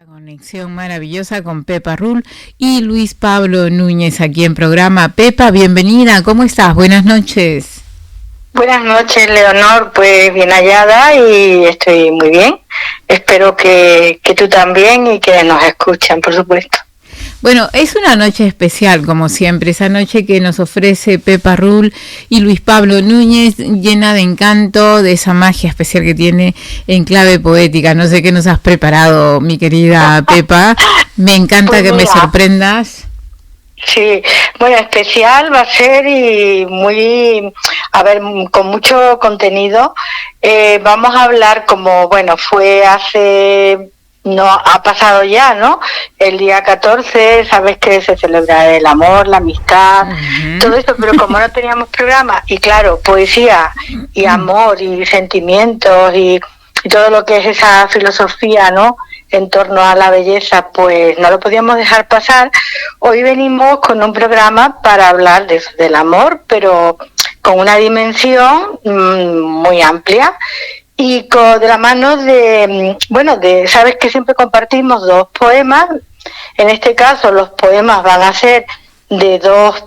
Conexión maravillosa con Pepa Rull y Luis Pablo Núñez aquí en programa. Pepa, bienvenida, ¿cómo estás? Buenas noches. Buenas noches, Leonor, pues bien hallada y estoy muy bien. Espero que tú también y que nos escuchen, por supuesto. Bueno, es una noche especial, como siempre, esa noche que nos ofrece Pepa Rull y Luis Pablo Núñez, llena de encanto, de esa magia especial que tiene en clave poética. No sé qué nos has preparado, mi querida Pepa. Me encanta pues que me sorprendas. Sí, bueno, especial va a ser y muy, a ver, con mucho contenido. Vamos a hablar como, bueno, fue hace... No, ha pasado ya, ¿no? El día 14, sabes que se celebra el amor, la amistad, todo eso, pero como no teníamos programa, y claro, poesía y amor y sentimientos y todo lo que es esa filosofía, ¿no? En torno a la belleza, pues no lo podíamos dejar pasar. Hoy venimos con un programa para hablar de eso, del amor, pero con una dimensión muy amplia. Y de la mano de, bueno, sabes que siempre compartimos dos poemas. En este caso los poemas van a ser de dos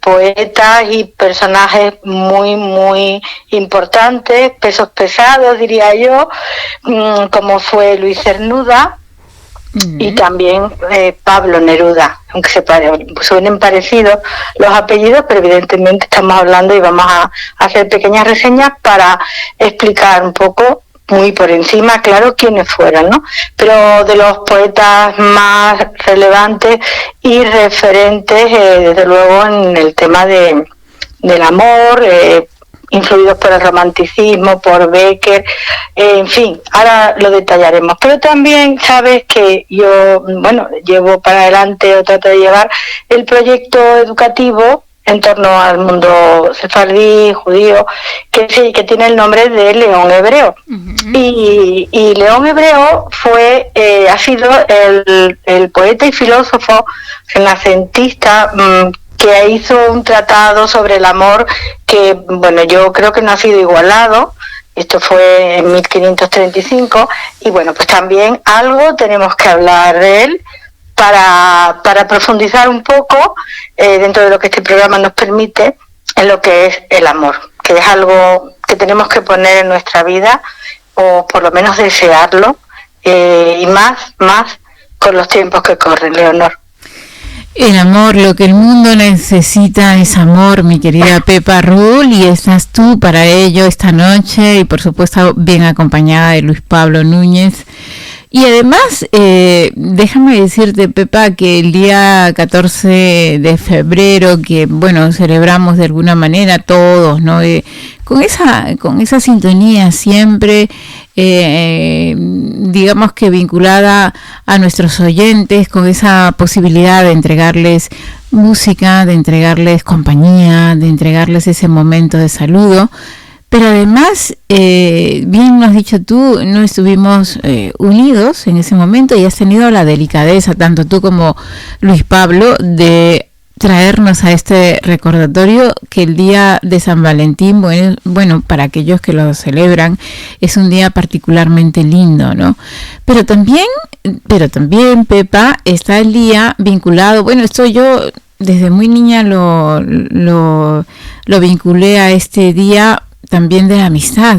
poetas y personajes muy, muy importantes, pesos pesados, diría yo, como fue Luis Cernuda y también Pablo Neruda, aunque suenen parecidos los apellidos, pero evidentemente estamos hablando y vamos a hacer pequeñas reseñas para explicar un poco, muy por encima, claro, quiénes fueron, ¿no? Pero de los poetas más relevantes y referentes, desde luego, en el tema del amor, influidos por el romanticismo, por Becker, en fin, ahora lo detallaremos. Pero también sabes que yo, bueno, llevo para adelante o trato de llevar el proyecto educativo en torno al mundo sefardí, judío, que tiene el nombre de León Hebreo. Y León Hebreo ha sido el poeta y filósofo renacentista que hizo un tratado sobre el amor que, bueno, yo creo que no ha sido igualado. Esto fue en 1535 y, bueno, pues también algo tenemos que hablar de él para profundizar un poco dentro de lo que este programa nos permite en lo que es el amor, que es algo que tenemos que poner en nuestra vida o por lo menos desearlo y más con los tiempos que corren, Leonor. El amor, lo que el mundo necesita es amor, mi querida Pepa Rull, y estás tú para ello esta noche y por supuesto bien acompañada de Luis Pablo Núñez. Y además, déjame decirte, Pepa, que el día 14 de febrero, que bueno, celebramos de alguna manera todos, ¿no? Con esa sintonía siempre, digamos que vinculada a nuestros oyentes, con esa posibilidad de entregarles música, de entregarles compañía, de entregarles ese momento de saludo. Pero además, bien lo has dicho tú, no estuvimos unidos en ese momento y has tenido la delicadeza, tanto tú como Luis Pablo, de traernos a este recordatorio que el día de San Valentín, bueno, para aquellos que lo celebran, es un día particularmente lindo, ¿no? Pero también, Pepa, está el día vinculado, bueno, esto yo desde muy niña lo vinculé a este día también de la amistad.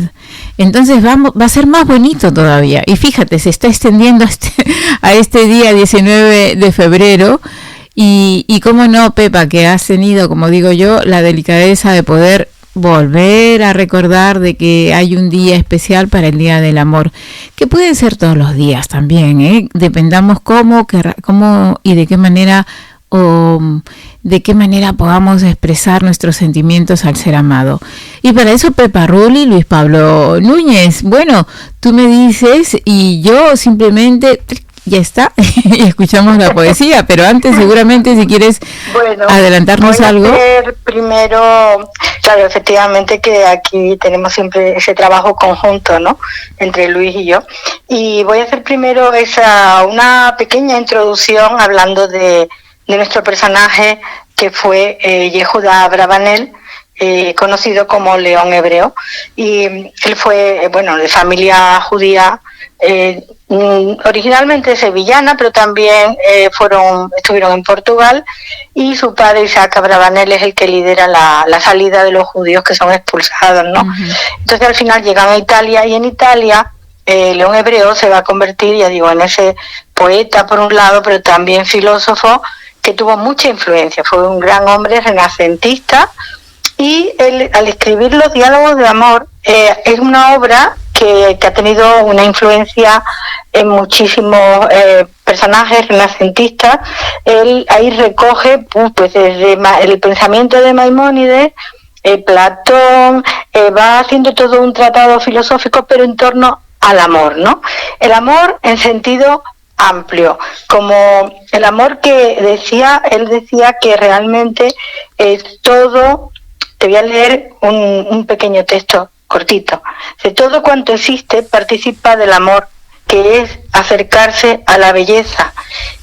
Entonces va a ser más bonito todavía. Y fíjate, se está extendiendo a este día 19 de febrero. Y cómo no, Pepa, que has tenido, como digo yo, la delicadeza de poder volver a recordar de que hay un día especial para el Día del Amor, que pueden ser todos los días también, dependamos cómo y de qué manera podamos expresar nuestros sentimientos al ser amado. Y para eso Pepa Rull y Luis Pablo Núñez, bueno, tú me dices y yo simplemente ya está y escuchamos la poesía, pero antes seguramente si quieres adelantarnos algo. Primero, claro, efectivamente que aquí tenemos siempre ese trabajo conjunto, ¿no? Entre Luis y yo. Y voy a hacer primero una pequeña introducción hablando de nuestro personaje que fue Yehuda Abravanel, conocido como León Hebreo, y él fue, de familia judía, originalmente sevillana, pero también estuvieron en Portugal, y su padre, Isaac Abravanel, es el que lidera la salida de los judíos que son expulsados, ¿no? Uh-huh. Entonces al final llegan a Italia, y en Italia León Hebreo se va a convertir, ya digo, en ese poeta por un lado, pero también filósofo, que tuvo mucha influencia. Fue un gran hombre renacentista, y él, al escribir los diálogos de amor, es una obra que ha tenido una influencia en muchísimos personajes renacentistas. Él ahí recoge pues desde el pensamiento de Maimónides, Platón, va haciendo todo un tratado filosófico, pero en torno al amor, ¿no? El amor en sentido amplio, como el amor que él decía que realmente todo. Te voy a leer un pequeño texto cortito. De todo cuanto existe participa del amor, que es acercarse a la belleza,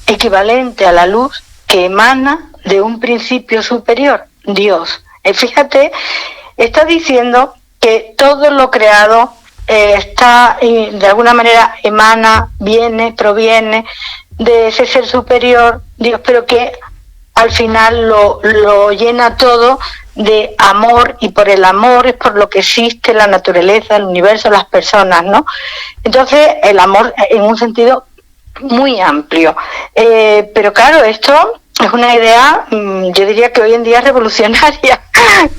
equivalente a la luz que emana de un principio superior, Dios. Fíjate, está diciendo que todo lo creado está, de alguna manera, emana, proviene de ese ser superior, Dios, pero que al final lo llena todo de amor, y por el amor es por lo que existe la naturaleza, el universo, las personas, ¿no? Entonces, el amor en un sentido muy amplio. Pero claro, esto es una idea, yo diría que hoy en día es revolucionaria,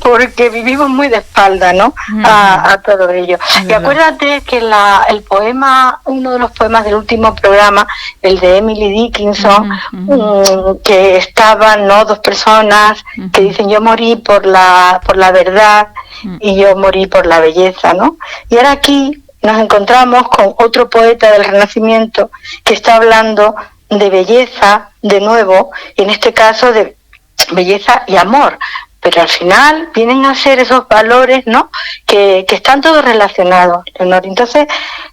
porque vivimos muy de espalda, ¿no? A todo ello. Y acuérdate que el poema, uno de los poemas del último programa, el de Emily Dickinson, que estaban, ¿no?, dos personas que dicen: yo morí por la verdad y yo morí por la belleza, ¿no? Y ahora aquí nos encontramos con otro poeta del Renacimiento que está hablando de belleza de nuevo, y en este caso de belleza y amor, pero al final vienen a ser esos valores, ¿no?, que están todos relacionados, Leonor. Entonces,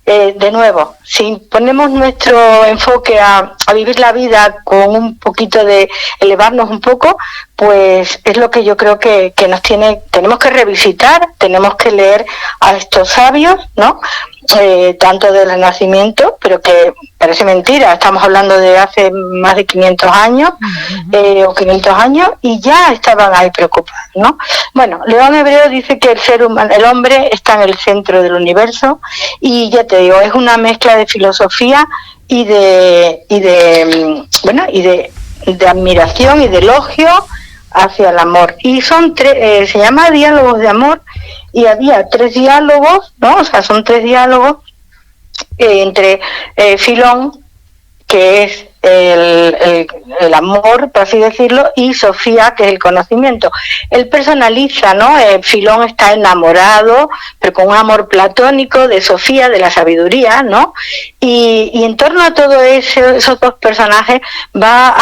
de nuevo, si ponemos nuestro enfoque a vivir la vida con un poquito de elevarnos un poco, pues es lo que yo creo que tenemos que revisitar, tenemos que leer a estos sabios, ¿no?, tanto del Renacimiento, pero que parece mentira, estamos hablando de hace más de 500 años, o 500 años, y ya estaban ahí preocupados, ¿no? Bueno, León Hebreo dice que el hombre está en el centro del universo, y ya te digo, es una mezcla de filosofía y de admiración y de elogio hacia el amor. Y son se llama Diálogos de Amor, y había 3 diálogos, ¿no? O sea, son 3 diálogos entre Filón, que es el amor, por así decirlo, y Sofía, que es el conocimiento. Él personaliza, ¿no? Filón está enamorado, pero con un amor platónico, de Sofía, de la sabiduría, ¿no? Y en torno a todo esos dos personajes va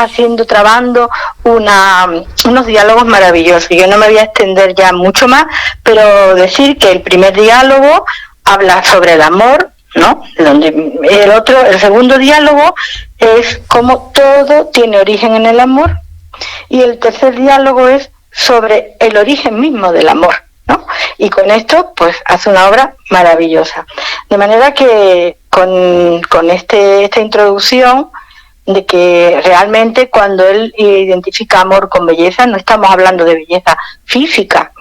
trabando unos diálogos maravillosos. Yo no me voy a extender ya mucho más, pero decir que el primer diálogo habla sobre el amor, ¿no? El segundo diálogo es cómo todo tiene origen en el amor, y el tercer diálogo es sobre el origen mismo del amor, ¿no? Y con esto pues hace una obra maravillosa, de manera que con esta introducción de que realmente cuando él identifica amor con belleza, no estamos hablando de belleza física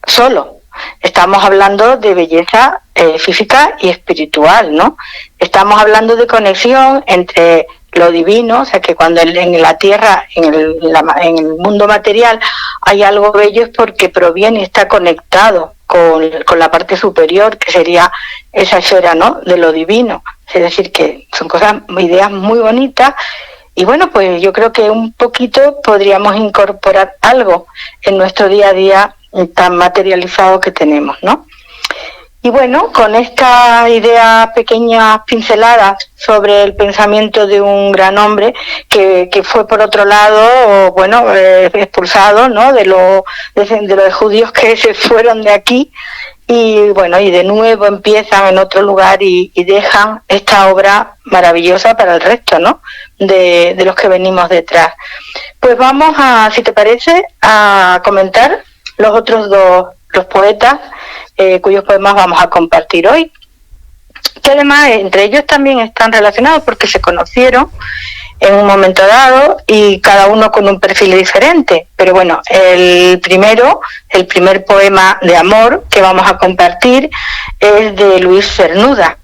solo, estamos hablando de belleza física y espiritual, ¿no? Estamos hablando de conexión entre lo divino, o sea que cuando en la tierra, en el mundo material hay algo bello, es porque proviene y está conectado con la parte superior, que sería esa esfera, ¿no?, de lo divino. Es decir, que son ideas muy bonitas. Y bueno, pues yo creo que un poquito podríamos incorporar algo en nuestro día a día tan materializado que tenemos, ¿no? Y bueno, con esta idea pequeña pincelada sobre el pensamiento de un gran hombre que fue por otro lado, expulsado, ¿no?, de los judíos que se fueron de aquí, y bueno, y de nuevo empiezan en otro lugar y dejan esta obra maravillosa para el resto, ¿no?, de los que venimos detrás. Pues vamos si te parece, a comentar los otros dos los poetas cuyos poemas vamos a compartir hoy, que además entre ellos también están relacionados porque se conocieron en un momento dado y cada uno con un perfil diferente. Pero bueno, el primer poema de amor que vamos a compartir es de Luis Cernuda.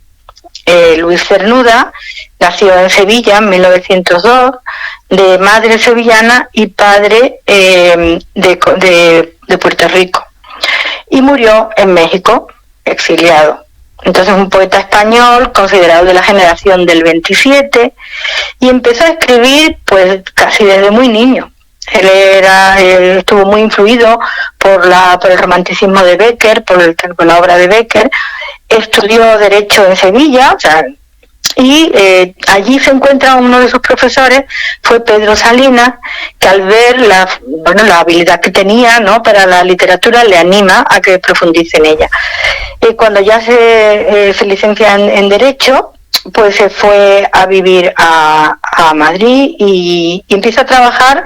Luis Cernuda nació en Sevilla en 1902, de madre sevillana y padre de Puerto Rico, y murió en México, exiliado. Entonces, un poeta español considerado de la generación del 27, y empezó a escribir pues casi desde muy niño. Él estuvo muy influido por el romanticismo de Bécquer, por la obra de Bécquer. Estudió Derecho en Sevilla, y allí se encuentra uno de sus profesores, fue Pedro Salinas, que al ver la habilidad que tenía, ¿no?, para la literatura, le anima a que profundice en ella. Cuando ya se licencia en Derecho, pues se fue a vivir a Madrid y empieza a trabajar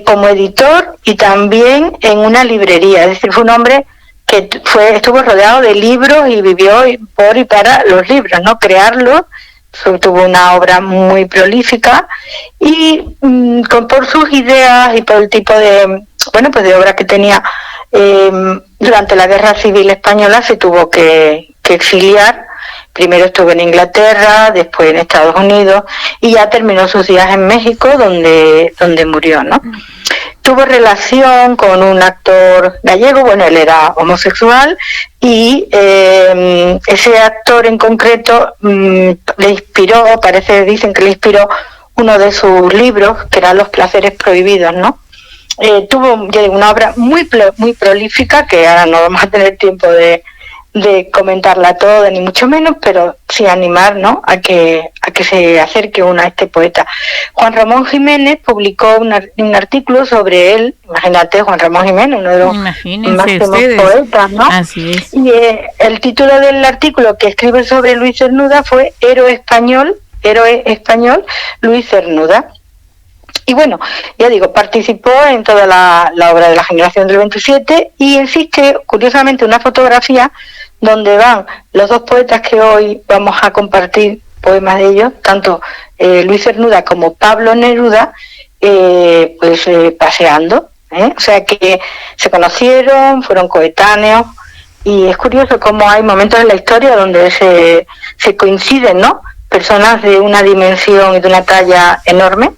como editor y también en una librería. Es decir, fue un hombre que estuvo rodeado de libros y vivió por y para los libros, ¿no?, crearlos. Tuvo una obra muy prolífica y por sus ideas y por el tipo de obra que tenía, durante la Guerra Civil Española se tuvo que exiliar. Primero estuvo en Inglaterra, después en Estados Unidos, y ya terminó sus días en México, donde murió, ¿no? Tuvo relación con un actor gallego, él era homosexual, y ese actor en concreto le inspiró, dicen que le inspiró uno de sus libros, que era Los placeres prohibidos, ¿no? Tuvo una obra muy prolífica, que ahora no vamos a tener tiempo de comentarla toda, ni mucho menos, pero sí animar, ¿no?, a que se acerque uno a este poeta. Juan Ramón Jiménez publicó un artículo sobre él. Imagínate, Juan Ramón Jiménez, uno de los máximos poetas, ¿no? Así es. Y el título del artículo que escribe sobre Luis Cernuda fue Héroe español, Luis Cernuda. Y bueno, ya digo, participó en toda la obra de la generación del 27 y existe, curiosamente, una fotografía donde van los dos poetas que hoy vamos a compartir poemas de ellos, tanto Luis Cernuda como Pablo Neruda, paseando. O sea que se conocieron, fueron coetáneos, y es curioso cómo hay momentos en la historia donde se coinciden, ¿no?, personas de una dimensión y de una talla enorme,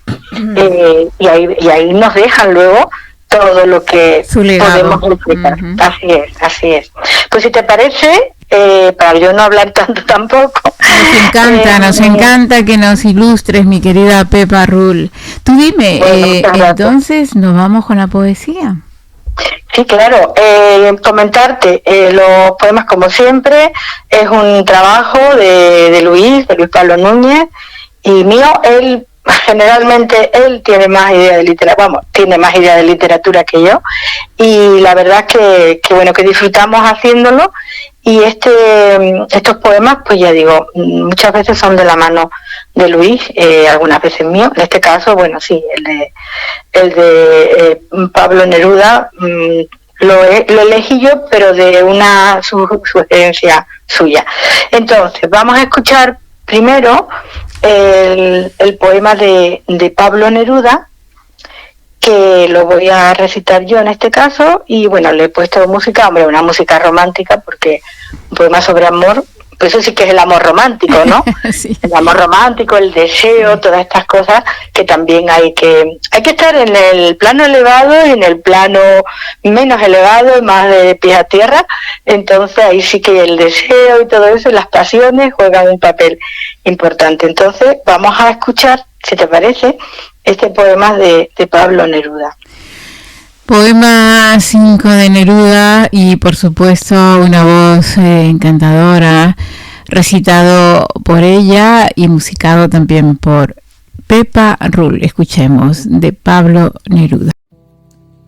y ahí nos dejan luego todo lo que podemos explicar. Así es. Pues si te parece, para yo no hablar tanto tampoco. Nos encanta que nos ilustres, mi querida Pepa Rull. Tú dime, entonces nos vamos con la poesía. Sí, claro. Comentarte, los poemas, como siempre, es un trabajo de Luis Pablo Núñez, y mío. Generalmente él tiene más idea de literatura que yo, y la verdad es que disfrutamos haciéndolo. Y estos poemas, pues ya digo, muchas veces son de la mano de Luis, algunas veces mío. En este caso, sí, el de Pablo Neruda lo elegí yo, pero de una sugerencia suya. Entonces, vamos a escuchar primero el poema de Pablo Neruda, que lo voy a recitar yo en este caso, y le he puesto música, una música romántica, porque un poema sobre amor, pues eso sí que es el amor romántico, ¿no? Sí. El amor romántico, el deseo, todas estas cosas que también hay que estar en el plano elevado y en el plano menos elevado, más de pie a tierra. Entonces ahí sí que el deseo y todo eso, las pasiones juegan un papel importante. Entonces vamos a escuchar, si te parece, este poema de Pablo Neruda. Poema 5 de Neruda, y por supuesto una voz encantadora, recitado por ella y musicado también por Pepa Rull. Escuchemos de Pablo Neruda.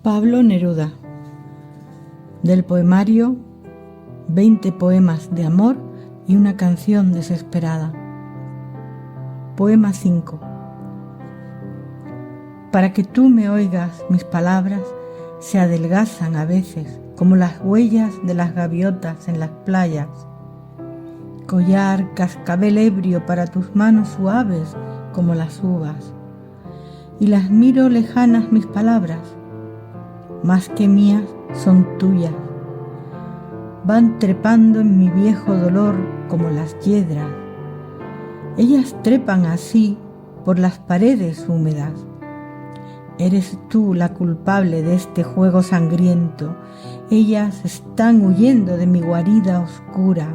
Pablo Neruda, del poemario 20 poemas de amor y una canción desesperada. Poema 5. Para que tú me oigas, mis palabras se adelgazan a veces como las huellas de las gaviotas en las playas. Collar, cascabel ebrio para tus manos suaves como las uvas. Y las miro lejanas mis palabras, más que mías son tuyas. Van trepando en mi viejo dolor como las hiedras. Ellas trepan así por las paredes húmedas. Eres tú la culpable de este juego sangriento. Ellas están huyendo de mi guarida oscura.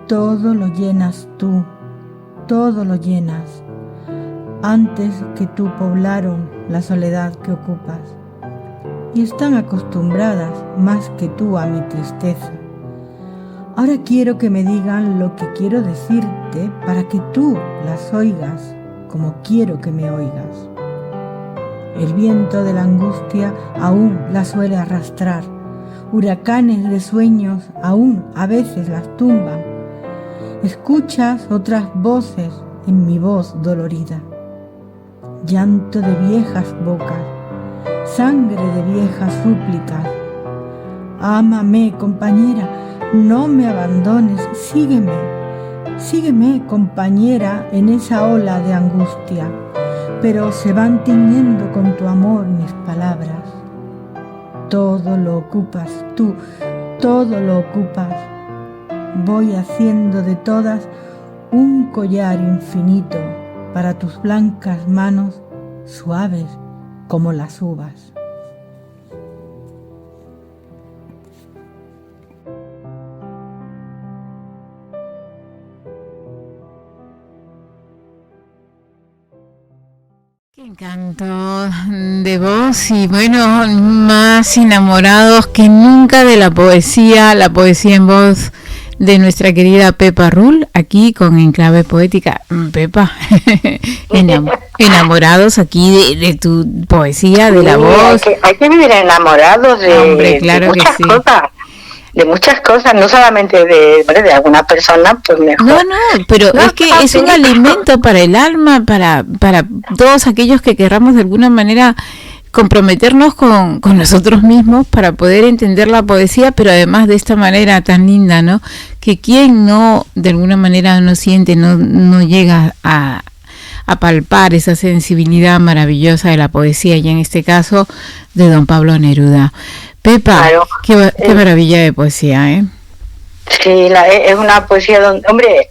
Todo lo llenas tú, todo lo llenas. Antes que tú poblaron la soledad que ocupas. Y están acostumbradas más que tú a mi tristeza. Ahora quiero que me digan lo que quiero decirte para que tú las oigas como quiero que me oigas. El viento de la angustia aún las suele arrastrar. Huracanes de sueños aún a veces las tumban. Escuchas otras voces en mi voz dolorida. Llanto de viejas bocas, sangre de viejas súplicas. Ámame, compañera, no me abandones, sígueme, sígueme, compañera, en esa ola de angustia. Pero se van tiñendo con tu amor mis palabras. Todo lo ocupas tú, todo lo ocupas. Voy haciendo de todas un collar infinito para tus blancas manos suaves como las uvas. Qué encanto de voz y bueno, más enamorados que nunca de la poesía en voz de nuestra querida Pepa Rull, aquí con Enclave Poética. Pepa, enamorados aquí de tu poesía, de la voz. Hay que vivir enamorados Hombre, claro de muchas que sí. cosas. De muchas cosas, no solamente de alguna persona, pues mejor. No, pero No, es que es un alimento para el alma, para todos aquellos que querramos de alguna manera comprometernos con nosotros mismos para poder entender la poesía, pero además de esta manera tan linda, ¿no? Que quien no, de alguna manera no siente, no llega a palpar esa sensibilidad maravillosa de la poesía, y en este caso de don Pablo Neruda. Pepa, Claro. qué maravilla de poesía, ¿eh? Sí, es una poesía donde, hombre,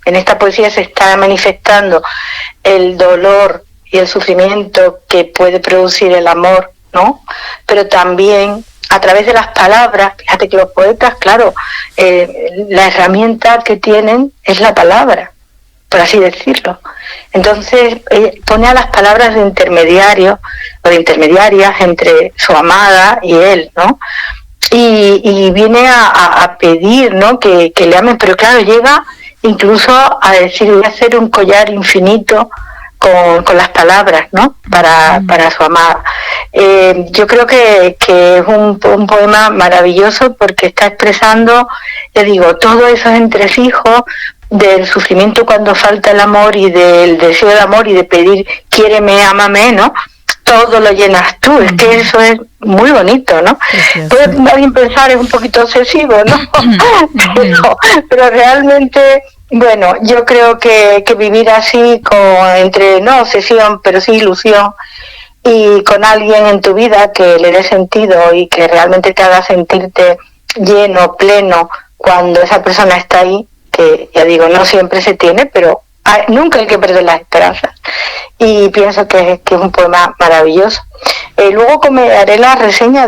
en esta poesía se está manifestando el dolor y el sufrimiento que puede producir el amor, ¿no? Pero también a través de las palabras, fíjate que los poetas, claro, la herramienta que tienen es la palabra, por así decirlo. Entonces pone a las palabras de intermediario o de intermediarias entre su amada y él, ¿no? Y viene a pedir, ¿no? Que le amen, pero claro, llega incluso a decir, voy a hacer un collar infinito con las palabras, ¿no? Para su amada. Yo creo que es un poema maravilloso porque está expresando, ya digo, todos esos entresijos del sufrimiento cuando falta el amor y del deseo de amor y de pedir, quiéreme, ámame, ¿no? Todo lo llenas tú, es que eso es muy bonito, ¿no? Puede alguien pensar, es un poquito obsesivo, ¿no? pero realmente, bueno, yo creo que vivir así, entre no obsesión, pero sí ilusión, y con alguien en tu vida que le dé sentido y que realmente te haga sentirte lleno, pleno, cuando esa persona está ahí, que ya digo, no siempre se tiene, pero nunca hay que perder las esperanzas. Y pienso que es un poema maravilloso. Luego haré la reseña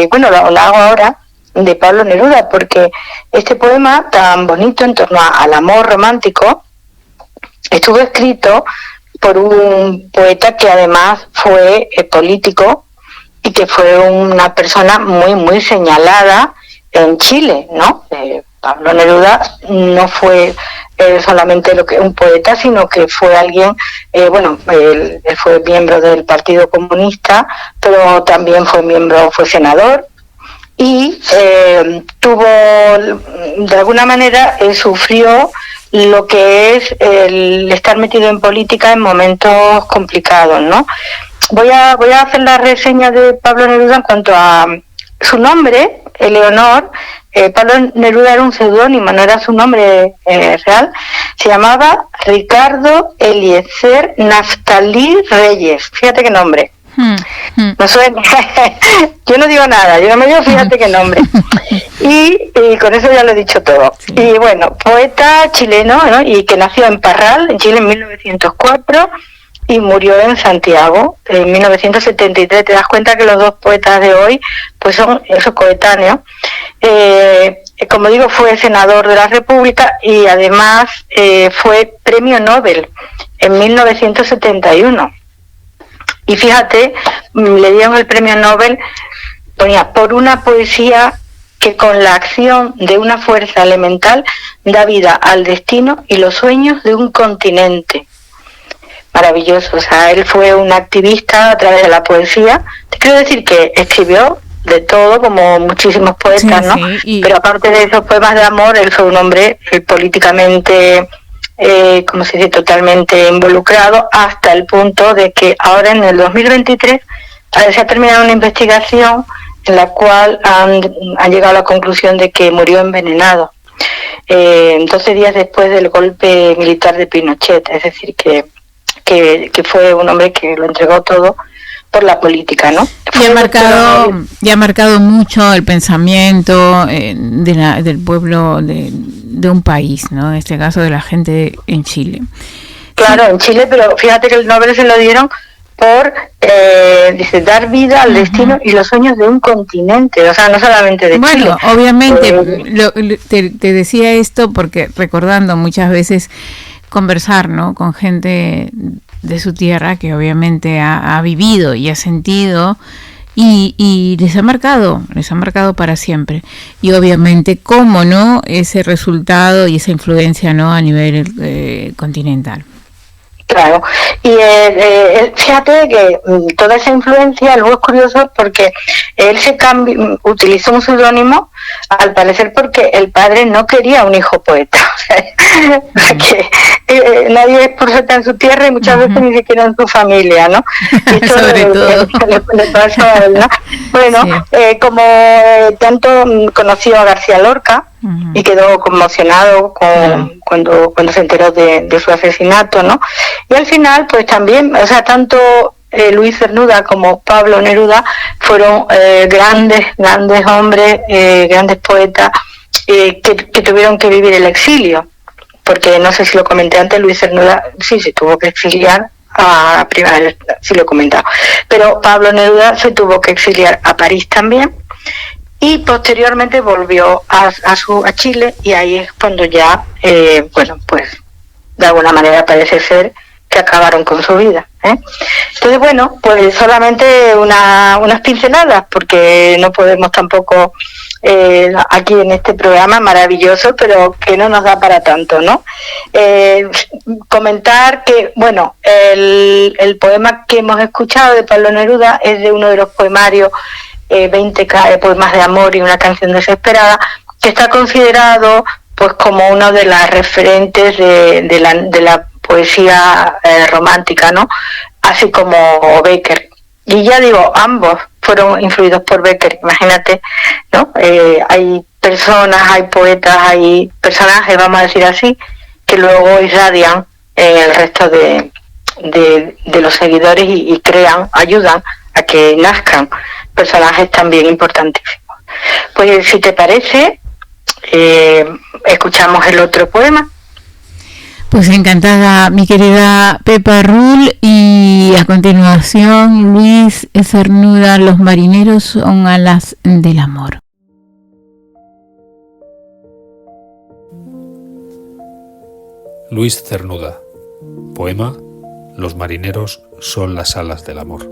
bueno, la hago ahora, de Pablo Neruda, porque este poema tan bonito en torno al amor romántico estuvo escrito por un poeta que además fue político y que fue una persona muy, muy señalada en Chile, ¿no? Pablo Neruda no fue solamente un poeta, sino que fue alguien, él fue miembro del Partido Comunista, pero también fue senador, y tuvo, de alguna manera, sufrió lo que es el estar metido en política en momentos complicados, ¿no? Voy a hacer la reseña de Pablo Neruda en cuanto a su nombre, Eleonor, Pablo Neruda era un seudónimo, no era su nombre real, se llamaba Ricardo Eliezer Naftalí Reyes. Fíjate qué nombre. No suena. Yo no digo nada, yo no me digo fíjate qué nombre. Y con eso ya lo he dicho todo. Sí. Y bueno, poeta chileno, ¿no? Y que nació en Parral, en Chile, en 1904 y murió en Santiago en 1973. Te das cuenta que los dos poetas de hoy pues son esos coetáneos. Como digo, fue senador de la República y además fue premio Nobel en 1971. Y fíjate, le dieron el premio Nobel, ponía, por una poesía que con la acción de una fuerza elemental da vida al destino y los sueños de un continente. Maravilloso, o sea, él fue un activista a través de la poesía. Te quiero decir que escribió de todo, como muchísimos poetas, ¿no? Sí, Pero aparte de esos poemas de amor, él fue un hombre políticamente, como se dice, totalmente involucrado, hasta el punto de que ahora en el 2023 se ha terminado una investigación en la cual han llegado a la conclusión de que murió envenenado 12 días después del golpe militar de Pinochet. Es decir, que fue un hombre que lo entregó todo por la política, ¿no? Y ha marcado mucho el pensamiento del pueblo de un país, ¿no? En este caso de la gente en Chile. Claro, en Chile, pero fíjate que el Nobel se lo dieron por, dice, dar vida al destino y los sueños de un continente, o sea, no solamente de Chile. Bueno, obviamente, te decía esto porque recordando muchas veces conversar, ¿no?, con gente de su tierra que obviamente ha vivido y ha sentido y les ha marcado para siempre. Y obviamente, cómo no, ese resultado y esa influencia, ¿no?, a nivel continental. Claro, y fíjate que toda esa influencia, luego es curioso porque él utilizó un seudónimo, al parecer porque el padre no quería un hijo poeta. Que nadie es profeta en su tierra y muchas veces ni siquiera en su familia, ¿no? Y esto Sobre todo. Le pasó a él, ¿no? Bueno, sí. Como tanto conoció a García Lorca y quedó conmocionado cuando se enteró de su asesinato, ¿no? Y al final, pues también, o sea, tanto Luis Cernuda como Pablo Neruda fueron grandes hombres, grandes poetas que tuvieron que vivir el exilio, porque no sé si lo comenté antes, Luis Cernuda sí se tuvo que exiliar a primavera, sí lo he comentado, pero Pablo Neruda se tuvo que exiliar a París también y posteriormente volvió a Chile, y ahí es cuando ya, bueno, pues de alguna manera parece ser que acabaron con su vida, ¿eh? Entonces, bueno, pues solamente unas pinceladas, porque no podemos tampoco aquí en este programa maravilloso, pero que no nos da para tanto, ¿no? Comentar que, bueno, el poema que hemos escuchado de Pablo Neruda es de uno de los poemarios 20 poemas de amor y una canción desesperada, que está considerado pues como uno de las referentes de la poesía romántica, ¿no? Así como Bécquer. Y ya digo, ambos fueron influidos por Bécquer, imagínate, ¿no? Hay personas, hay poetas, hay personajes, vamos a decir así, que luego irradian en el resto de los seguidores y ayudan a que nazcan personajes también importantísimos. Pues si te parece, escuchamos el otro poema. Pues encantada, mi querida Pepa Rull, y a continuación Luis Cernuda, Los marineros son alas del amor. Luis Cernuda, poema Los marineros son las alas del amor.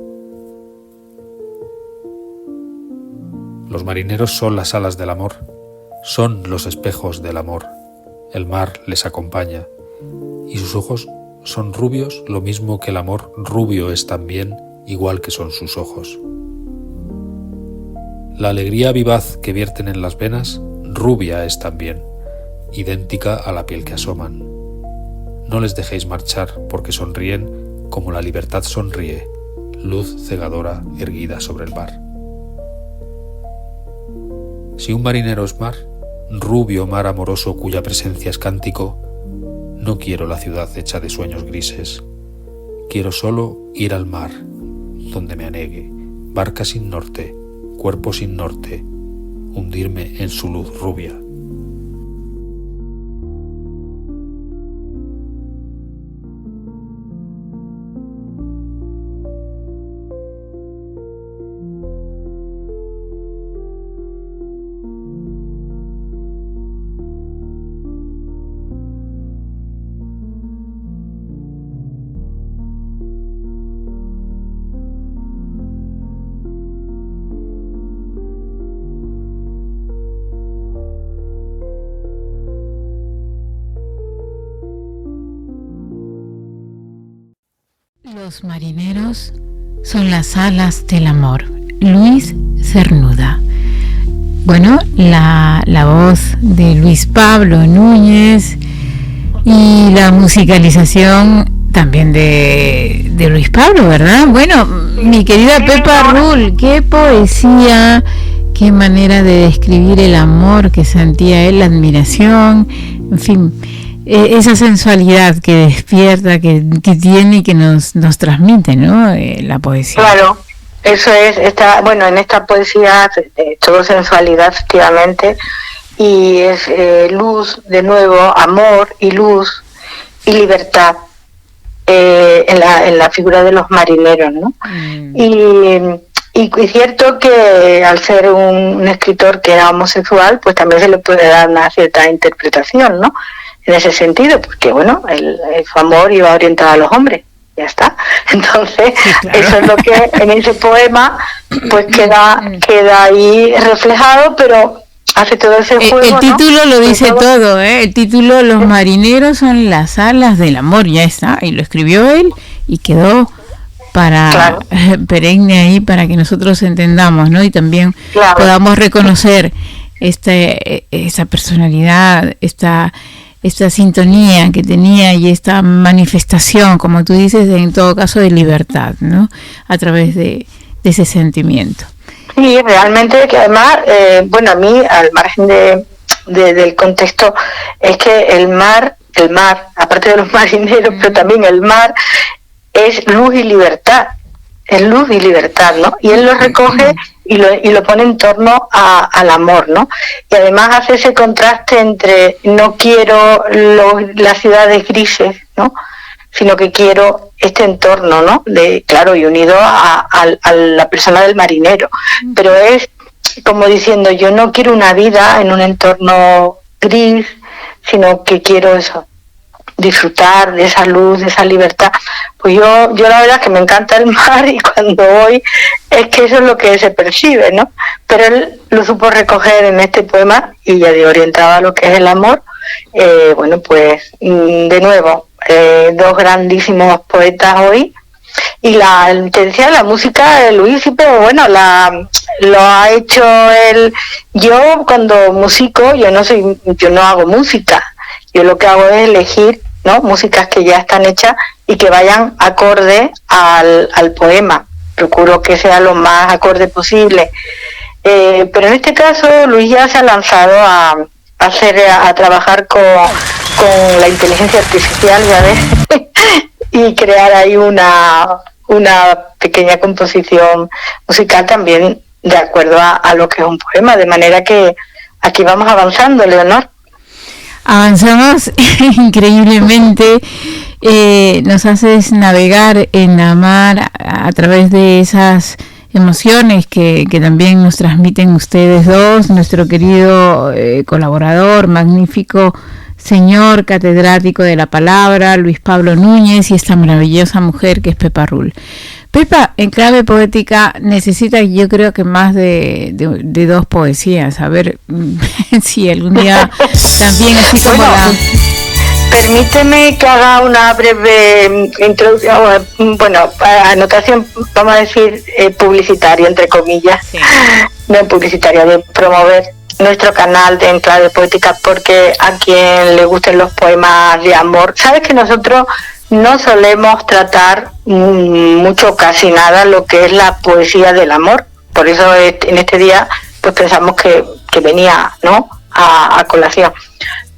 Los marineros son las alas del amor, son los espejos del amor, el mar les acompaña, y sus ojos son rubios, lo mismo que el amor rubio es también, igual que son sus ojos. La alegría vivaz que vierten en las venas, rubia es también, idéntica a la piel que asoman. No les dejéis marchar, porque sonríen como la libertad sonríe, luz cegadora erguida sobre el mar. Si un marinero es mar, rubio mar amoroso cuya presencia es cántico, no quiero la ciudad hecha de sueños grises. Quiero solo ir al mar, donde me anegue, barca sin norte, cuerpo sin norte, hundirme en su luz rubia. Los marineros son las alas del amor. Luis Cernuda. Bueno, la voz de Luis Pablo Núñez y la musicalización también de Luis Pablo, ¿verdad? Bueno, mi querida Pepa Rull, qué poesía, qué manera de describir el amor que sentía él, la admiración, en fin, esa sensualidad que despierta, que tiene y que nos transmite, ¿no? La poesía. Claro, eso es, en esta poesía todo sensualidad, efectivamente, y es luz, de nuevo, amor y luz y libertad en la figura de los marineros, ¿no? Y es cierto que al ser un escritor que era homosexual, pues también se le puede dar una cierta interpretación, ¿no? En ese sentido, porque bueno, su amor iba orientado a los hombres, ya está. Entonces, sí, claro. Eso es lo que en ese poema pues queda ahí reflejado, pero hace todo ese juego. El título, ¿no? Lo dice todo, el título, Los marineros son las alas del amor, ya está, y lo escribió él y quedó para perenne ahí, para que nosotros entendamos, ¿no? Y también podamos reconocer esta personalidad, esta sintonía que tenía y esta manifestación, como tú dices, en todo caso de libertad, ¿no? A través de ese sentimiento. Sí, realmente, que además, a mí, al margen del contexto, es que el mar, aparte de los marineros, pero también el mar, es luz y libertad, ¿no? Y él lo recoge y lo pone en torno al amor, ¿no? Y además hace ese contraste entre no quiero las ciudades grises, ¿no? Sino que quiero este entorno, ¿no? Y unido a la persona del marinero. Pero es como diciendo, yo no quiero una vida en un entorno gris, sino que quiero eso, disfrutar de esa luz, de esa libertad. Pues yo la verdad es que me encanta el mar, y cuando voy es que eso es lo que se percibe, ¿no? Pero él lo supo recoger en este poema y ya orientado a lo que es el amor. Pues de nuevo, dos grandísimos poetas hoy. Y te decía, la música de Luis, sí, pero bueno, lo ha hecho él. Yo cuando musico, yo no hago música. Yo lo que hago es elegir, ¿no?, músicas que ya están hechas y que vayan acorde al poema. Procuro que sea lo más acorde posible. Pero en este caso Luis ya se ha lanzado a trabajar con la inteligencia artificial, ya ves, y crear ahí una pequeña composición musical también de acuerdo a lo que es un poema, de manera que aquí vamos avanzando, Leonor. Avanzamos increíblemente, nos haces navegar en la mar a través de esas emociones que también nos transmiten ustedes dos, nuestro querido colaborador, magnífico señor catedrático de la palabra, Luis Pablo Núñez, y esta maravillosa mujer que es Pepa Rull. Pepa, en clave poética, necesita, yo creo que más de dos poesías. A ver si algún día también, así como Permíteme que haga una breve introducción, anotación, vamos a decir, publicitaria, entre comillas, sí. No publicitaria, de promover nuestro canal de Enclave Poética, porque a quien le gusten los poemas de amor, sabes que nosotros no solemos tratar mucho, casi nada, lo que es la poesía del amor. Por eso en este día pues pensamos que venía, ¿no?, a colación.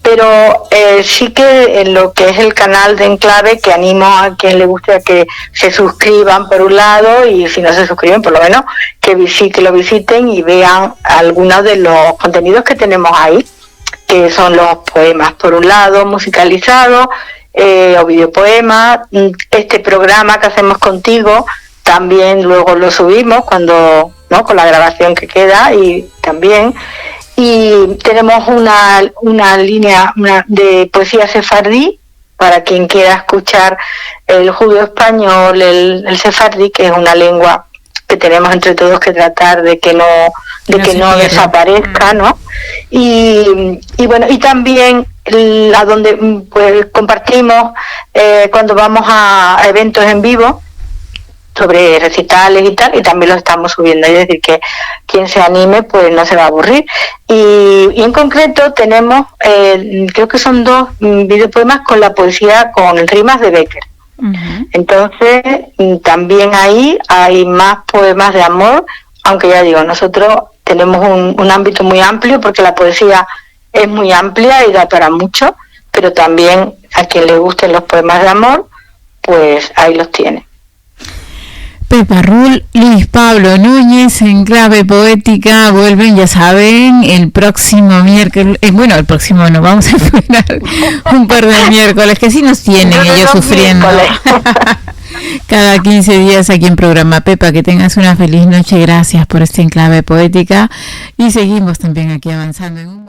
Pero sí que en lo que es el canal de Enclave, que animo a quien le guste a que se suscriban por un lado, y si no se suscriben, por lo menos que lo visiten y vean algunos de los contenidos que tenemos ahí, que son los poemas por un lado, musicalizados, o videopoemas. Este programa que hacemos contigo también luego lo subimos cuando, ¿no?, con la grabación que queda, y también. Y tenemos una línea de poesía sefardí para quien quiera escuchar el judío español, el sefardí, que es una lengua que tenemos entre todos que tratar de que no desaparezca, ¿no? Y bueno, y también a donde pues compartimos cuando vamos a eventos en vivo sobre recitales y tal, y también lo estamos subiendo, es decir, que quien se anime pues no se va a aburrir. Y en concreto tenemos, creo que son 2 videopoemas con la poesía, con rimas de Bécquer. Uh-huh. Entonces también ahí hay más poemas de amor, aunque ya digo, nosotros tenemos un ámbito muy amplio, porque la poesía es muy amplia y da para mucho, pero también a quien le gusten los poemas de amor, pues ahí los tiene. Pepa Rull, Luis Pablo Núñez, Enclave Poética, vuelven, ya saben, el próximo miércoles, el próximo no, vamos a esperar un par de miércoles, que sí nos tienen ellos sufriendo. Cada 15 días aquí en Programa. Pepa, que tengas una feliz noche, gracias por este Enclave Poética, y seguimos también aquí avanzando en un